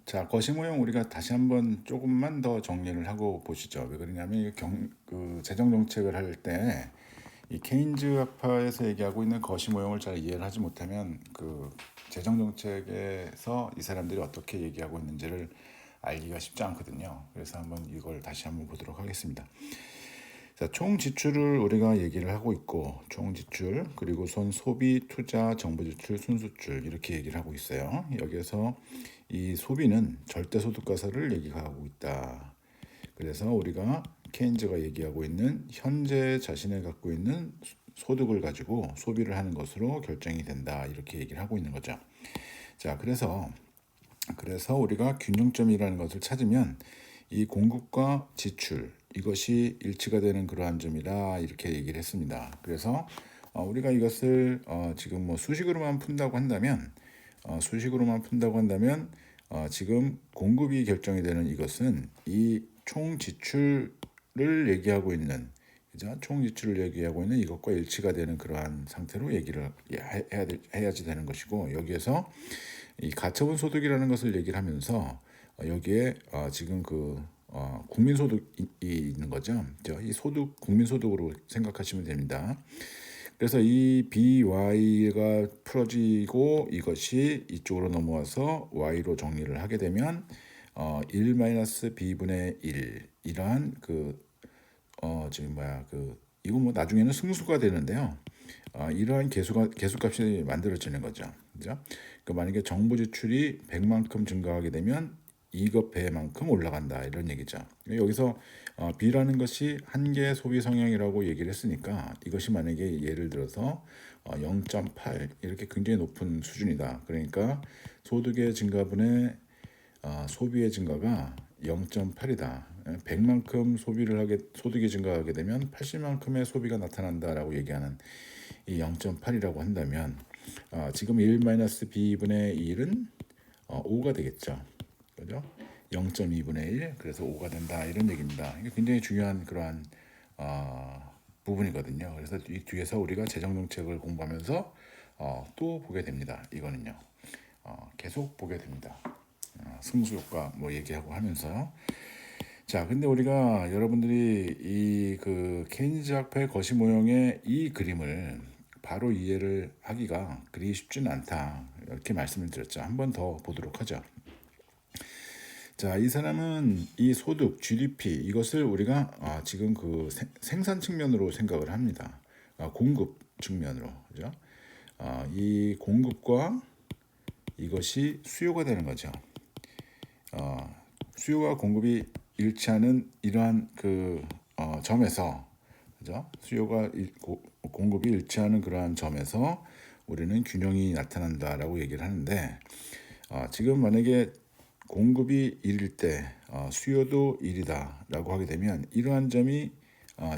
자, 거시 모형 우리가 다시 한번 조금만 더 정리를 하고 보시죠. 왜 그러냐면 재정 정책을 할 때 이 케인즈 학파에서 얘기하고 있는 거시 모형을 잘 이해를 하지 못하면 재정 정책에서 이 사람들이 어떻게 얘기하고 있는지를 알기가 쉽지 않거든요. 그래서 한번 이걸 다시 한번 보도록 하겠습니다. 자, 총 지출을 우리가 얘기를 하고 있고, 총 지출, 그리고 손 소비, 투자, 정부 지출, 순수출 이렇게 얘기를 하고 있어요. 여기에서 이 소비는 절대소득가설을 얘기하고 있다. 그래서 우리가 케인즈가 얘기하고 있는 현재 자신이 갖고 있는 소득을 가지고 소비를 하는 것으로 결정이 된다. 이렇게 얘기를 하고 있는 거죠. 자, 그래서 우리가 균형점이라는 것을 찾으면 이 공급과 지출 이것이 일치가 되는 그러한 점이다 이렇게 얘기를 했습니다. 그래서 우리가 이것을 지금 뭐 수식으로만 푼다고 한다면 지금 공급이 결정이 되는 이것은 이 총 지출을 얘기하고 있는 그죠? 총 지출을 얘기하고 있는 이것과 일치가 되는 그러한 상태로 얘기를 해야지 되는 것이고 여기에서 이 가처분 소득이라는 것을 얘기를 하면서 여기에 지금 국민소득이 있는 거죠. 이 소득 국민소득으로 생각하시면 됩니다. 그래서 이 BY가 풀어지고 이것이 이쪽으로 넘어와서 Y로 정리를 하게 되면 1-B분의 1 이러한 이거 뭐 나중에는 승수가 되는데요. 이러한 계수값이 만들어지는 거죠. 그죠? 그러니까 만약에 정부 지출이 100만큼 증가하게 되면 이것 배만큼 올라간다 이런 얘기죠. 여기서 B라는 것이 한계 소비 성향이라고 얘기를 했으니까 이것이 만약에 예를 들어서 0.8 이렇게 굉장히 높은 수준이다. 그러니까 소득의 증가분의 소비의 증가가 0.8이다. 100만큼 소득이 증가하게 되면 80만큼의 소비가 나타난다라고 얘기하는 이 0.8이라고 한다면 지금 1-B분의 1은 5가 되겠죠. 그죠? 0.2분의 1 그래서 5가 된다 이런 얘기입니다. 이게 굉장히 중요한 그러한 부분이거든요. 그래서 이 뒤에서 우리가 재정 정책을 공부하면서 또 보게 됩니다. 이거는요. 계속 보게 됩니다. 승수 효과 뭐 얘기하고 하면서요. 자, 근데 우리가 여러분들이 이 케인즈 학파의 거시 모형의 이 그림을 바로 이해를 하기가 그리 쉽지는 않다. 이렇게 말씀을 드렸죠. 한 번 더 보도록 하죠. 자, 이 사람은 이 소득, GDP 이것을 우리가 지금 생산 측면으로 생각을 합니다. 공급 측면으로, 그죠? 이 공급과 이것이 수요가 되는 거죠. 수요와 공급이 일치하는 이러한 점에서, 그죠? 공급이 일치하는 그러한 점에서 우리는 균형이 나타난다라고 얘기를 하는데 지금 만약에 공급이 1일 때 수요도 1이다라고 하게 되면 이러한 점이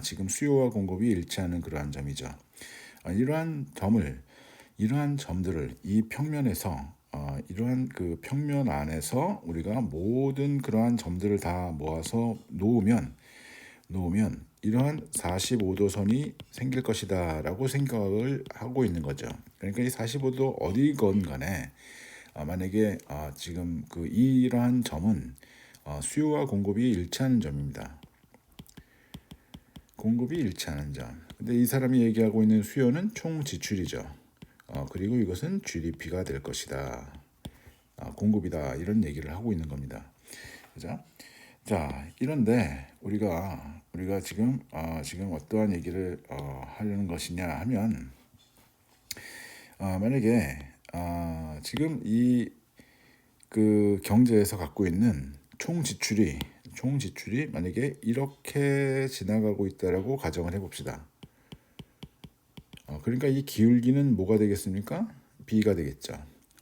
지금 수요와 공급이 일치하는 그러한 점이죠. 이러한 점들을 이 평면에서 이러한 평면 안에서 우리가 모든 그러한 점들을 다 모아서 놓으면 이러한 45도 선이 생길 것이다라고 생각을 하고 있는 거죠. 그러니까 이 45도 어디건 간에 만약에 지금 이러한 점은 수요와 공급이 일치하는 점입니다. 공급이 일치하는 점. 근데 이 사람이 얘기하고 있는 수요는 총 지출이죠. 그리고 이것은 GDP가 될 것이다. 공급이다. 이런 얘기를 하고 있는 겁니다. 그죠? 자, 이런데 우리가 지금 어떠한 얘기를 하려는 것이냐 하면 만약에 지금 이 경제에서 갖고 있는 총 지출이 만약에 이렇게 지나가고 있다라고 가정을 해봅시다. 그러니까 이 기울기는 뭐가 되겠습니까? B가 되겠죠.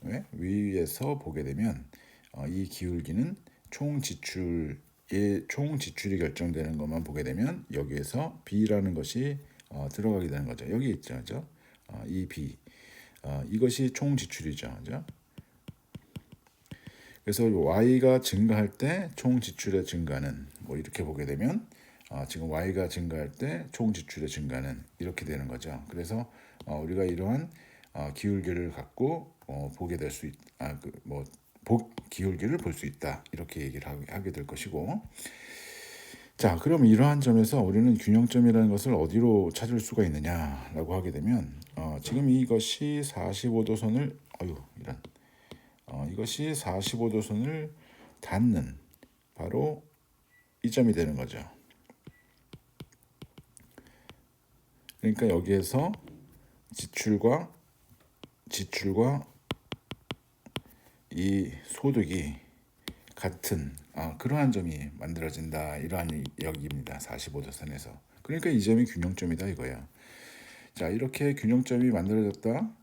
왜? 위에서 보게 되면 이 기울기는 총 지출이 결정되는 것만 보게 되면 여기에서 B라는 것이 들어가게 되는 거죠. 여기 있죠, 그죠? 이 B 이것이 총 지출이죠, 그죠? 그래서 Y가 증가할 때 총 지출의 증가는 뭐 이렇게 보게 되면 지금 Y가 증가할 때 총 지출의 증가는 이렇게 되는 거죠. 그래서 우리가 이러한 기울기를 갖고 보게 될 수 기울기를 볼 수 있다. 이렇게 얘기를 하게 될 것이고, 자, 그럼 이러한 점에서 우리는 균형점이라는 것을 어디로 찾을 수가 있느냐라고 하게 되면 지금 이것이 45도선을 이것이 45도선을 닿는 바로 이 점이 되는 거죠. 그러니까 여기에서 지출과 이 소득이 같은 그러한 점이 만들어진다. 이러한 여기입니다. 45도선에서. 그러니까 이 점이 균형점이다 이거야. 자, 이렇게 균형점이 만들어졌다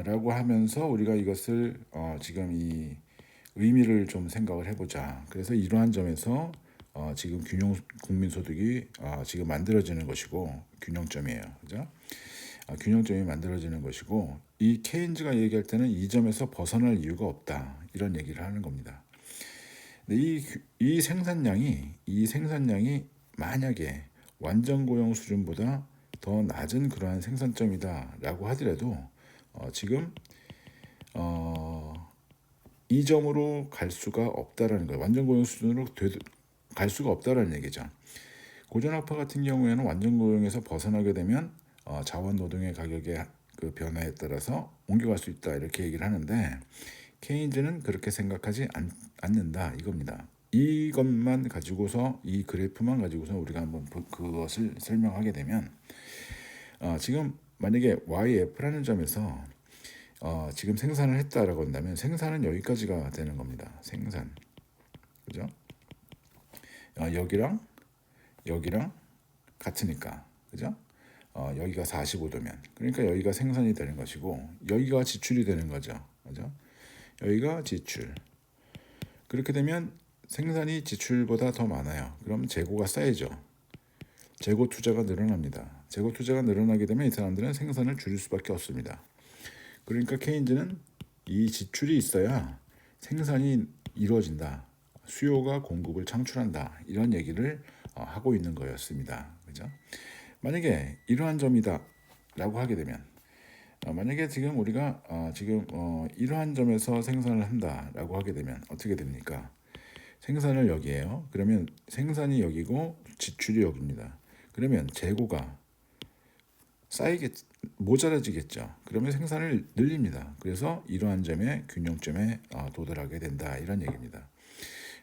라고 하면서 우리가 이것을 지금 이 의미를 좀 생각을 해보자. 그래서 이러한 점에서 지금 균형 국민소득이 지금 만들어지는 것이고 균형점이에요. 그죠? 균형점이 만들어지는 것이고 이 케인즈가 얘기할 때는 이 점에서 벗어날 이유가 없다. 이런 얘기를 하는 겁니다. 근데 이 생산량이 만약에 완전 고용 수준보다 더 낮은 그러한 생산점이다라고 하더라도 지금 이 점으로 갈 수가 없다라는 거예요. 완전 고용 수준으로 갈 수가 없다라는 얘기죠. 고전학파 같은 경우에는 완전 고용에서 벗어나게 되면 자원 노동의 가격의 그 변화에 따라서 옮겨갈 수 있다 이렇게 얘기를 하는데 케인즈는 그렇게 생각하지 않는다 이겁니다. 이것만 가지고서 이 그래프만 가지고서 우리가 한번 그것을 설명하게 되면 지금 만약에 YF라는 점에서 지금 생산을 했다라고 한다면 생산은 여기까지가 되는 겁니다. 생산, 그죠? 여기랑 같으니까, 그죠? 여기가 45도면 그러니까 여기가 생산이 되는 것이고 여기가 지출이 되는 거죠, 그죠? 여기가 지출. 그렇게 되면 생산이 지출보다 더 많아요. 그럼 재고가 쌓이죠. 재고 투자가 늘어납니다. 재고 투자가 늘어나게 되면 이 사람들은 생산을 줄일 수밖에 없습니다. 그러니까 케인즈는 이 지출이 있어야 생산이 이루어진다. 수요가 공급을 창출한다. 이런 얘기를 하고 있는 거였습니다. 그죠? 만약에 이러한 점이다라고 하게 되면 만약에 지금 우리가 이러한 점에서 생산을 한다라고 하게 되면 어떻게 됩니까? 생산을 여기에요. 그러면 생산이 여기고 지출이 여기입니다. 그러면 재고가 모자라지겠죠. 그러면 생산을 늘립니다. 그래서 이러한 점에 균형점에 도달하게 된다. 이런 얘기입니다.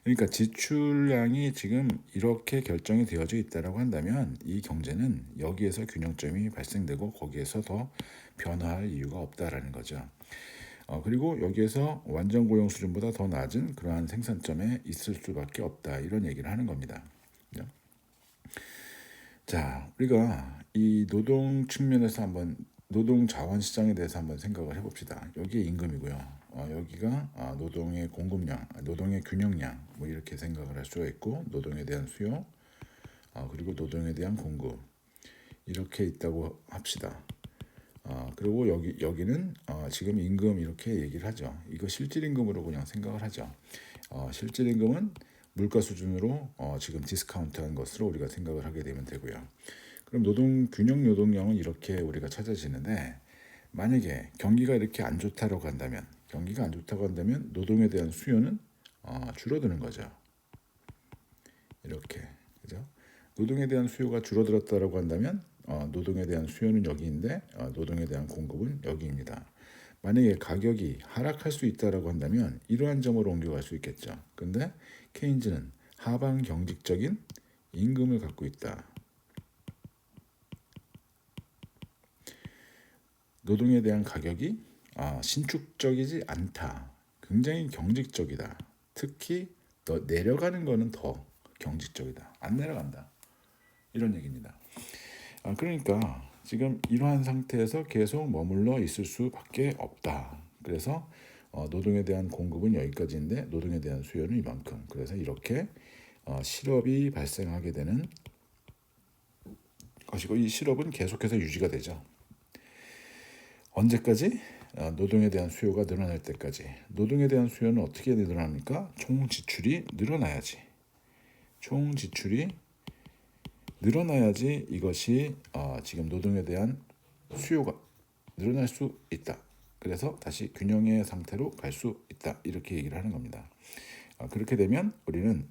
그러니까 지출량이 지금 이렇게 결정이 되어져 있다라고 한다면 이 경제는 여기에서 균형점이 발생되고 거기에서 더 변화할 이유가 없다라는 거죠. 그리고 여기에서 완전 고용 수준보다 더 낮은 그러한 생산점에 있을 수밖에 없다. 이런 얘기를 하는 겁니다. 자, 우리가 이 노동 측면에서 한번 노동 자원 시장에 대해서 한번 생각을 해봅시다. 여기에 임금이고요. 여기가 노동의 공급량, 노동의 균형량 뭐 이렇게 생각을 할 수가 있고 노동에 대한 수요, 그리고 노동에 대한 공급 이렇게 있다고 합시다. 그리고 여기는 지금 임금 이렇게 얘기를 하죠. 이거 실질임금으로 그냥 생각을 하죠. 실질임금은 물가 수준으로 지금 디스카운트한 것으로 우리가 생각을 하게 되면 되고요. 그럼 균형 노동량은 이렇게 우리가 찾아지는데 만약에 경기가 이렇게 안 좋다고 한다면 노동에 대한 수요는 줄어드는 거죠. 이렇게, 그죠? 노동에 대한 수요가 줄어들었다라고 한다면 노동에 대한 수요는 여기인데 노동에 대한 공급은 여기입니다. 만약에 가격이 하락할 수 있다라고 한다면 이러한 점으로 옮겨갈 수 있겠죠. 근데 케인즈는 하방 경직적인 임금을 갖고 있다. 노동에 대한 가격이 신축적이지 않다. 굉장히 경직적이다. 특히 더 내려가는 거는 더 경직적이다. 안 내려간다. 이런 얘기입니다. 그러니까 지금 이러한 상태에서 계속 머물러 있을 수밖에 없다. 그래서 노동에 대한 공급은 여기까지인데 노동에 대한 수요는 이만큼. 그래서 이렇게 실업이 발생하게 되는 것이고 이 실업은 계속해서 유지가 되죠. 언제까지? 노동에 대한 수요가 늘어날 때까지. 노동에 대한 수요는 어떻게 늘어납니까? 총 지출이 늘어나야지. 총 지출이 늘어나야지 이것이 지금 노동에 대한 수요가 늘어날 수 있다. 그래서 다시 균형의 상태로 갈 수 있다. 이렇게 얘기를 하는 겁니다. 그렇게 되면 우리는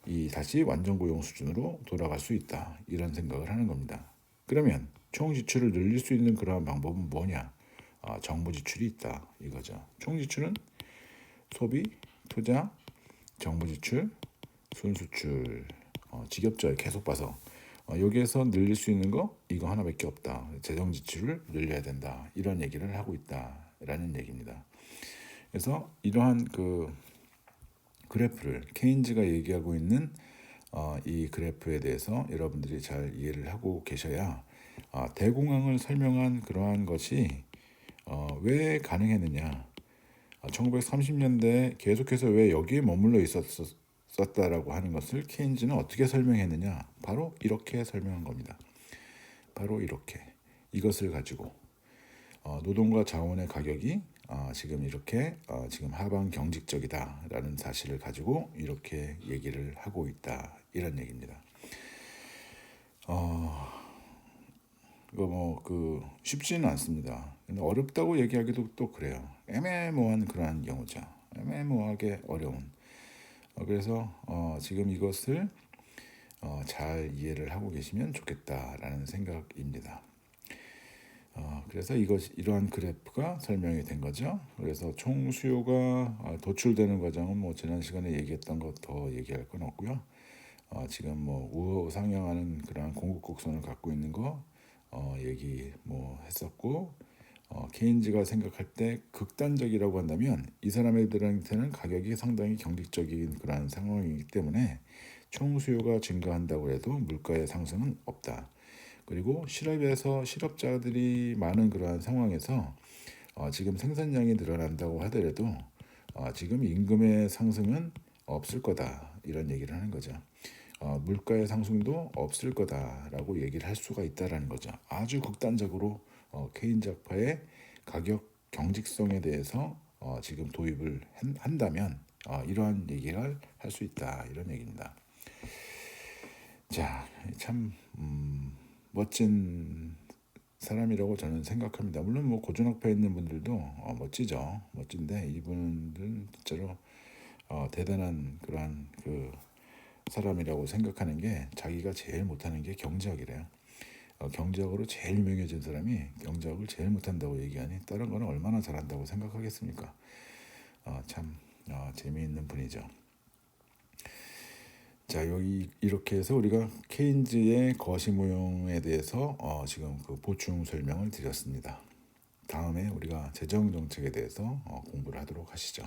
이 다시 완전 고용 수준으로 돌아갈 수 있다. 이런 생각을 하는 겁니다. 그러면 총 지출을 늘릴 수 있는 그러한 방법은 뭐냐? 정부 지출이 있다. 이거죠. 총 지출은 소비, 투자, 정부 지출, 순수출, 지겹죠. 계속 봐서 여기에서 늘릴 수 있는 거 이거 하나밖에 없다. 재정 지출을 늘려야 된다. 이런 얘기를 하고 있다라는 얘기입니다. 그래서 이러한 그 그래프를 케인즈가 얘기하고 있는 이 그래프에 대해서 여러분들이 잘 이해를 하고 계셔야 대공황을 설명한 그러한 것이 왜 가능했느냐, 1930년대에 계속해서 왜 여기에 머물러 있었다라고 하는 것을 케인즈는 어떻게 설명했느냐, 바로 이렇게 설명한 겁니다. 바로 이렇게 이것을 가지고 노동과 자원의 가격이 지금 이렇게 지금 하방 경직적이다라는 사실을 가지고 이렇게 얘기를 하고 있다, 이런 얘기입니다. 이거 뭐 그 쉽지는 않습니다. 근데 어렵다고 얘기하기도 또 그래요. 애매모호한 그러한 경우죠. 애매모호하게 어려운. 그래서 지금 이것을 잘 이해를 하고 계시면 좋겠다라는 생각입니다. 그래서 이러한 그래프가 설명이 된 거죠. 그래서 총 수요가 도출되는 과정은 뭐 지난 시간에 얘기했던 것 더 얘기할 건 없고요. 지금 뭐 우상향하는 그러한 공급 곡선을 갖고 있는 거 얘기 뭐 했었고, 케인즈가 생각할 때 극단적이라고 한다면 이 사람들한테는 가격이 상당히 경직적인 그러한 상황이기 때문에 총 수요가 증가한다고 해도 물가의 상승은 없다. 그리고 실업에서 실업자들이 많은 그러한 상황에서 지금 생산량이 늘어난다고 하더라도 지금 임금의 상승은 없을 거다, 이런 얘기를 하는 거죠. 물가의 상승도 없을 거다라고 얘기를 할 수가 있다라는 거죠. 아주 극단적으로 케인즈 학파의 가격 경직성에 대해서 지금 도입을 한다면 이러한 얘기를 할 수 있다, 이런 얘기입니다. 자, 참 멋진 사람이라고 저는 생각합니다. 물론 뭐 고전학파에 있는 분들도 멋지죠. 멋진데 이분들은 진짜로 대단한 그러한 그 사람이라고 생각하는 게, 자기가 제일 못하는 게 경제학이래요. 경제학으로 제일 유명해진 사람이 경제학을 제일 못한다고 얘기하니 다른 거는 얼마나 잘한다고 생각하겠습니까? 참 재미있는 분이죠. 자, 여기 이렇게 해서 우리가 케인즈의 거시모형에 대해서 지금 그 보충 설명을 드렸습니다. 다음에 우리가 재정 정책에 대해서 공부를 하도록 하시죠.